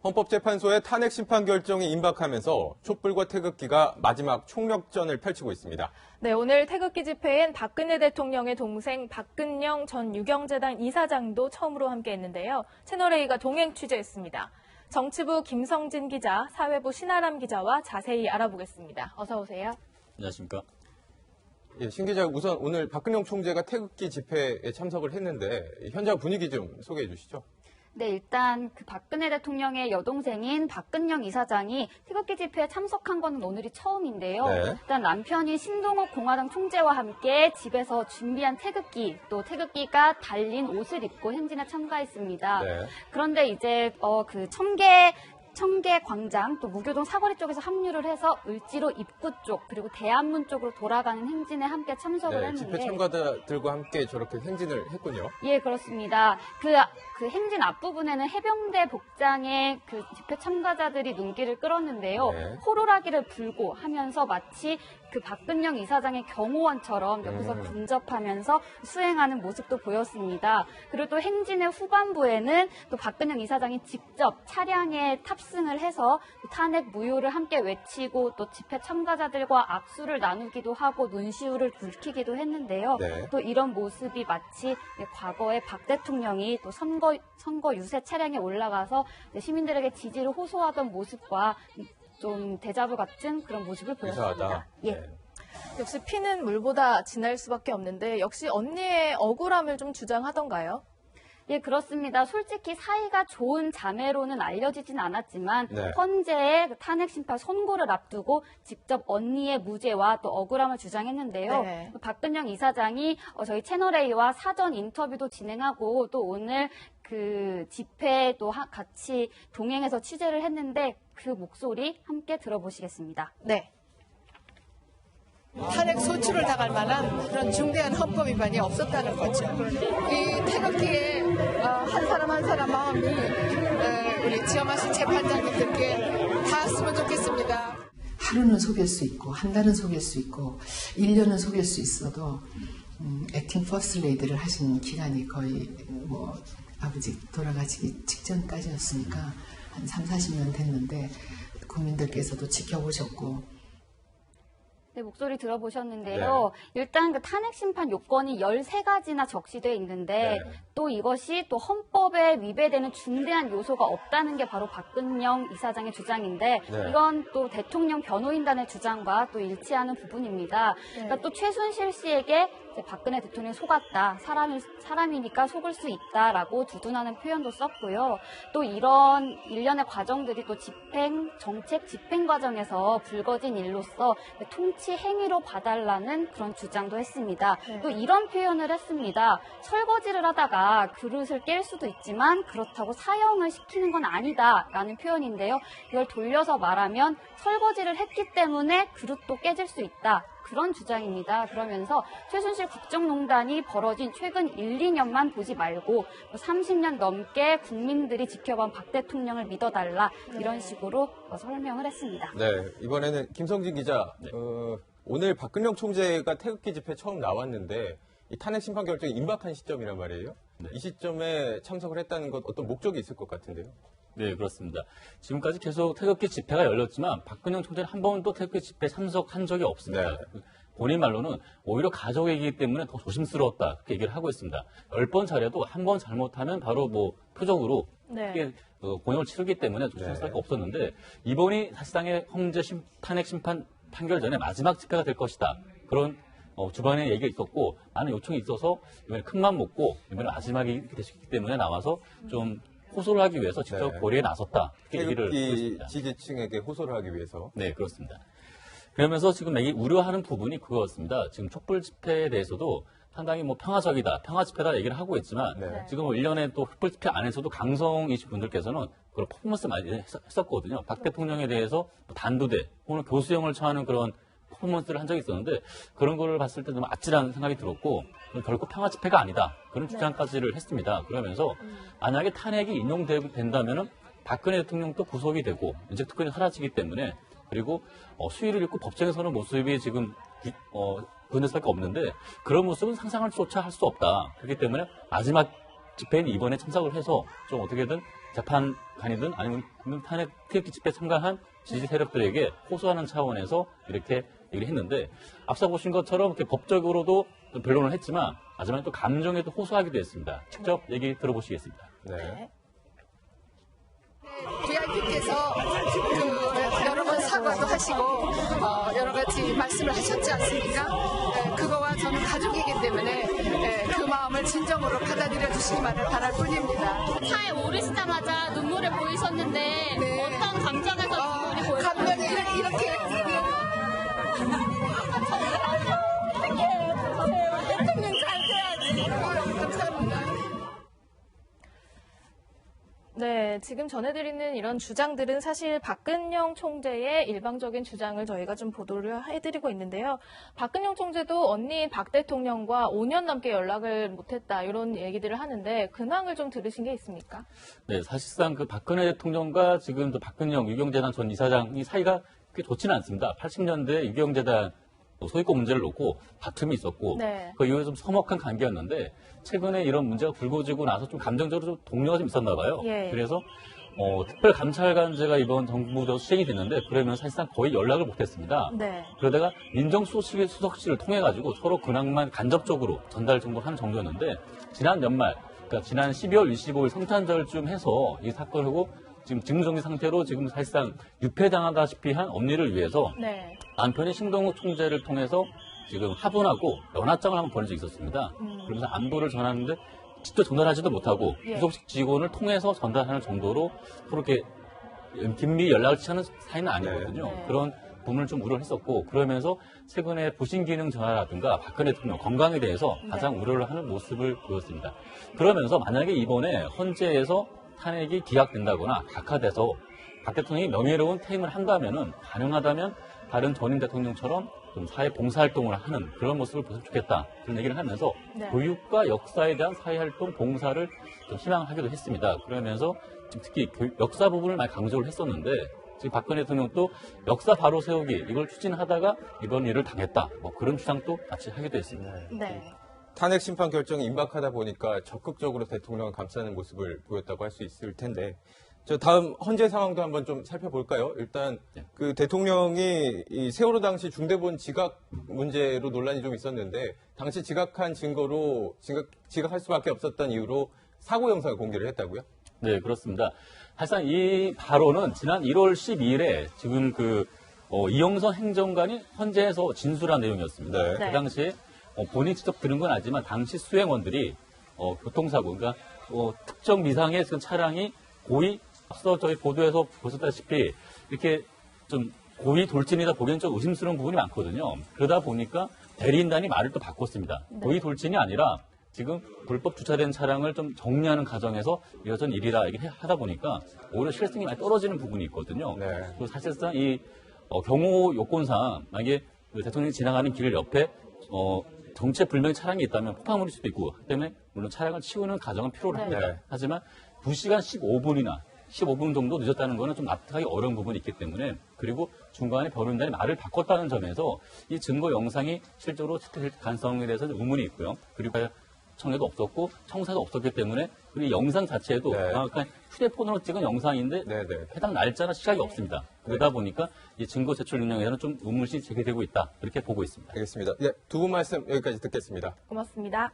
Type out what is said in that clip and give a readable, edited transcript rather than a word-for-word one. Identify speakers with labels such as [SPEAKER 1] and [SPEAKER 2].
[SPEAKER 1] 헌법재판소의 탄핵 심판 결정이 임박하면서 촛불과 태극기가 마지막 총력전을 펼치고 있습니다.
[SPEAKER 2] 네, 오늘 태극기 집회엔 박근혜 대통령의 동생 박근영 전 유경재단 이사장도 처음으로 함께했는데요. 채널A가 동행 취재했습니다. 정치부 김성진 기자, 사회부 신아람 기자와 자세히 알아보겠습니다. 어서 오세요.
[SPEAKER 3] 안녕하십니까.
[SPEAKER 1] 예, 신 기자, 우선 오늘 박근영 총재가 태극기 집회에 참석을 했는데 현장 분위기 좀 소개해 주시죠.
[SPEAKER 4] 네, 일단 그 박근혜 대통령의 여동생인 박근영 이사장이 태극기 집회에 참석한 건 오늘이 처음인데요.
[SPEAKER 1] 네.
[SPEAKER 4] 일단 남편이 신동욱 공화당 총재와 함께 집에서 준비한 태극기, 또 태극기가 달린 옷을 입고 행진에 참가했습니다.
[SPEAKER 1] 네.
[SPEAKER 4] 그런데 이제 그 청계 광장, 또 무교동 사거리 쪽에서 합류를 해서 을지로 입구 쪽, 그리고 대안문 쪽으로 돌아가는 행진에 함께 참석을 했는데.
[SPEAKER 1] 집회 참가자들과 함께 저렇게 행진을 했군요.
[SPEAKER 4] 예, 그렇습니다. 그 행진 앞부분에는 해병대 복장의 그 집회 참가자들이 눈길을 끌었는데요.
[SPEAKER 1] 네.
[SPEAKER 4] 호루라기를 불고 하면서 마치 그 박근영 이사장의 경호원처럼 옆에서 근접하면서 수행하는 모습도 보였습니다. 그리고 또 행진의 후반부에는 또 박근영 이사장이 직접 차량에 탑승을 해서 탄핵 무효를 함께 외치고 또 집회 참가자들과 악수를 나누기도 하고 눈시울을 붉히기도 했는데요.
[SPEAKER 1] 네.
[SPEAKER 4] 또 이런 모습이 마치 과거에 박 대통령이 또 선거 유세 차량에 올라가서 시민들에게 지지를 호소하던 모습과 좀 데자부 같은 그런 모습을 보였습니다.
[SPEAKER 1] 유사하다.
[SPEAKER 4] 예.
[SPEAKER 1] 네.
[SPEAKER 2] 역시 피는 물보다 진할 수밖에 없는데 역시 언니의 억울함을 좀 주장하던가요?
[SPEAKER 4] 예, 그렇습니다. 솔직히 사이가 좋은 자매로는 알려지진 않았지만
[SPEAKER 1] 네.
[SPEAKER 4] 헌재의 탄핵 심판 선고를 앞두고 직접 언니의 무죄와 또 억울함을 주장했는데요.
[SPEAKER 2] 네.
[SPEAKER 4] 박근영 이사장이 저희 채널A와 사전 인터뷰도 진행하고 또 오늘 그 집회도 같이 동행해서 취재를 했는데 그 목소리 함께 들어보시겠습니다.
[SPEAKER 2] 네.
[SPEAKER 5] 탄핵 소추를 당할 만한 그런 중대한 헌법 위반이 없었다는 거죠. 이 태극기에 한 사람 한 사람 마음이 우리 지엄하신 재판장님들께 닿았으면 좋겠습니다.
[SPEAKER 6] 하루는 속일 수 있고 한 달은 속일 수 있고 1년은 속일 수 있어도 액팅 퍼스트 레이드를 하신 기간이 거의 뭐 아버지 돌아가시기 직전까지였으니까 한 3, 40년 됐는데 국민들께서도 지켜보셨고
[SPEAKER 4] 네, 목소리 들어보셨는데요. 일단 그 탄핵 심판 요건이 13가지나 적시되어 있는데 또 이것이 또 헌법에 위배되는 중대한 요소가 없다는 게 바로 박근영 이사장의 주장인데 이건 또 대통령 변호인단의 주장과 또 일치하는 부분입니다. 그러니까 또 최순실 씨에게 이제 박근혜 대통령이 속았다. 사람이니까 속을 수 있다라고 두둔하는 표현도 썼고요. 또 이런 일련의 과정들이 또 정책 집행 과정에서 불거진 일로서 통치 행위로 봐달라는 그런 주장도 했습니다. 또 이런 표현을 했습니다. 설거지를 하다가 그릇을 깰 수도 있지만 그렇다고 사형을 시키는 건 아니다라는 표현인데요. 이걸 돌려서 말하면 설거지를 했기 때문에 그릇도 깨질 수 있다. 그런 주장입니다. 그러면서 최순실 국정농단이 벌어진 최근 1, 2년만 보지 말고 30년 넘게 국민들이 지켜본 박 대통령을 믿어달라 이런 식으로 설명을 했습니다.
[SPEAKER 1] 네, 이번에는 김성진 기자, 오늘 박근영 총재가 태극기 집회 처음 나왔는데 이 탄핵 심판 결정이 임박한 시점이란 말이에요.
[SPEAKER 3] 네.
[SPEAKER 1] 이 시점에 참석을 했다는 것 어떤 목적이 있을 것 같은데요.
[SPEAKER 3] 네, 그렇습니다. 지금까지 계속 태극기 집회가 열렸지만 박근영 총재는 한 번도 태극기 집회에 참석한 적이 없습니다. 본인 말로는 오히려 가족이기 때문에 더 조심스러웠다 그렇게 얘기를 하고 있습니다. 10번 잘해도 한 번 잘못하면 바로 뭐 표적으로 공역을 치르기 때문에 조심할 수밖에 없었는데 이번이 사실상의 탄핵 심판 판결 전에 마지막 집회가 될 것이다. 그런 주변에 얘기가 있었고 많은 요청이 있어서 이번에 큰맘 먹고 이번에 마지막이 이렇게 되셨기 때문에 나와서 좀 호소를 하기 위해서 직접 고리에 나섰다. 이렇게 얘기를
[SPEAKER 1] 태극기 지지층에게 호소를 하기 위해서.
[SPEAKER 3] 네, 그렇습니다. 그러면서 지금 우려하는 부분이 그거였습니다. 지금 촛불 집회에 대해서도 상당히 뭐 평화적이다, 평화 집회다 얘기를 하고 있지만 지금 1년에 또 촛불 집회 안에서도 강성이신 분들께서는 그런 퍼포먼스 많이 했었거든요. 박 대통령에 대해서 단두대 혹은 교수형을 처하는 그런 퍼포먼스를 한 적이 있었는데 그런 거를 봤을 때 좀 아찔한 생각이 들었고 결코 평화 집회가 아니다. 그런 주장까지를 했습니다. 그러면서 만약에 탄핵이 인용된다면은 박근혜 대통령도 구속이 되고 인적 특권이 사라지기 때문에 그리고 수위를 잃고 법정에서는 모습이 지금 그럴 수밖에 없는데 그런 모습은 상상을 조차 할 수 없다. 그렇기 때문에 마지막 집회인 이번에 참석을 해서 좀 어떻게든 재판 간이든 아니면 태극기 집회에 참가한 지지 세력들에게 호소하는 차원에서 이렇게 얘기를 했는데 앞서 보신 것처럼 이렇게 법적으로도 좀 변론을 했지만 하지만 또 감정에도 호소하기도 했습니다. 직접 얘기 들어보시겠습니다.
[SPEAKER 1] 네.
[SPEAKER 5] VIP께서 여러 번 사과도 하시고 여러 가지 말씀을 하셨지 않습니까? 그거와 저는 가족이기 때문에 그 마음을 진정으로 받아들여 주시기만을 바랄 뿐입니다.
[SPEAKER 4] 차에 오르시자마자 눈물을 보이셨는데
[SPEAKER 5] 네.
[SPEAKER 4] 어떤 감정에서 눈물이 보였어요?
[SPEAKER 5] 감정이 이렇게 대통령 잘 돼야지. 감사합니다.
[SPEAKER 2] 네, 지금 전해드리는 이런 주장들은 사실 박근영 총재의 일방적인 주장을 저희가 좀 보도를 해드리고 있는데요. 박근영 총재도 언니인 박 대통령과 5년 넘게 연락을 못했다 이런 얘기들을 하는데 근황을 좀 들으신 게 있습니까?
[SPEAKER 3] 네, 사실상 그 박근혜 대통령과 지금 또 박근영 유경재단 전 이사장이 사이가 꽤 좋지는 않습니다. 80년대 유경재단 소유권 문제를 놓고 다툼이 있었고
[SPEAKER 2] 네.
[SPEAKER 3] 그 이후에 좀 서먹한 관계였는데 최근에 이런 문제가 불거지고 나서 좀 감정적으로 좀 동료가 좀 있었나 봐요.
[SPEAKER 2] 예.
[SPEAKER 3] 그래서 특별감찰관제가 이번 정부에서 시행이 됐는데 그러면 사실상 거의 연락을 못했습니다.
[SPEAKER 2] 네.
[SPEAKER 3] 그러다가 민정수석실을 통해 가지고 서로 근황만 간접적으로 전달 정도 하는 정도였는데 지난 연말, 그러니까 지난 12월 25일 성탄절쯤 해서 이 사건을 하고 지금 직무정지 상태로 지금 사실상 유폐당하다시피 한 언니를 위해서
[SPEAKER 2] 네.
[SPEAKER 3] 남편이 신동욱 총재를 통해서 지금 화분하고 연하장을 한번 보낸 적이 있었습니다. 그러면서 안부를 전하는데 직접 전달하지도 못하고
[SPEAKER 2] 예.
[SPEAKER 3] 구속식 직원을 통해서 전달하는 정도로 서로 이렇게 긴밀히 연락을 취하는 사이는 아니거든요.
[SPEAKER 2] 네.
[SPEAKER 3] 그런 부분을 좀 우려를 했었고 그러면서 최근에 부신기능 전화라든가 박근혜 대통령 건강에 대해서 가장 우려를 하는 모습을 보였습니다. 그러면서 만약에 이번에 헌재에서 탄핵이 기각된다거나 각하돼서 박 대통령이 명예로운 퇴임을 한다면은 가능하다면 다른 전임 대통령처럼 좀 사회 봉사활동을 하는 그런 모습을 보셨으면 좋겠다 그런 얘기를 하면서
[SPEAKER 2] 네.
[SPEAKER 3] 교육과 역사에 대한 사회활동 봉사를 좀 희망하기도 했습니다. 그러면서 지금 특히 역사 부분을 많이 강조를 했었는데 지금 박근혜 대통령도 역사 바로 세우기 이걸 추진하다가 이번 일을 당했다 뭐 그런 주장도 같이 하기도 했습니다.
[SPEAKER 2] 네.
[SPEAKER 1] 탄핵 심판 결정이 임박하다 보니까 적극적으로 대통령을 감싸는 모습을 보였다고 할 수 있을 텐데 저 다음 헌재 상황도 한번 좀 살펴볼까요? 일단 그 대통령이 이 세월호 당시 중대본 지각 문제로 논란이 좀 있었는데 당시 지각한 증거로 지각할 수밖에 없었던 이유로 사고 영상을 공개를 했다고요?
[SPEAKER 3] 네, 그렇습니다. 사실상 이 발언은 지난 1월 12일에 지금 이영선 행정관이 헌재에서 진술한 내용이었습니다.
[SPEAKER 1] 네.
[SPEAKER 3] 그 당시에 본인이 직접 들은 건 아니지만 당시 수행원들이 교통사고, 그러니까 특정 미상의 그 차량이 고의 앞서 저희 보도에서 보셨다시피 이렇게 좀 고의 돌진이다 보기엔 좀 의심스러운 부분이 많거든요. 그러다 보니까 대리인단이 말을 또 바꿨습니다. 고의 돌진이 아니라 지금 불법 주차된 차량을 좀 정리하는 과정에서 이어진 일이라 하다 보니까 오히려 실효성이 많이 떨어지는 부분이 있거든요.
[SPEAKER 1] 네.
[SPEAKER 3] 그리고 사실상 이 경호 요건상 만약에 그 대통령이 지나가는 길 옆에 정체불명의 차량이 있다면 폭파물일 수도 있고 하기 때문에 물론 차량을 치우는 과정은 필요로 합니다.
[SPEAKER 1] 네.
[SPEAKER 3] 하지만 2시간 15분 정도 늦었다는 것은 좀 납득하기 어려운 부분이 있기 때문에 그리고 중간에 변호인단이 말을 바꿨다는 점에서 이 증거 영상이 실제로 채택될 가능성에 대해서 좀 의문이 있고요. 그리고 청해도 없었고 청사도 없었기 때문에 그리고 영상 자체에도
[SPEAKER 1] 네.
[SPEAKER 3] 정확한 휴대폰으로 찍은 영상인데
[SPEAKER 1] 네, 네.
[SPEAKER 3] 해당 날짜나 시각이 없습니다. 그러다 보니까 이 증거 제출 능력에는 좀 의문이 제기되고 있다. 이렇게 보고 있습니다.
[SPEAKER 1] 알겠습니다. 네, 두 분 말씀 여기까지 듣겠습니다.
[SPEAKER 2] 고맙습니다.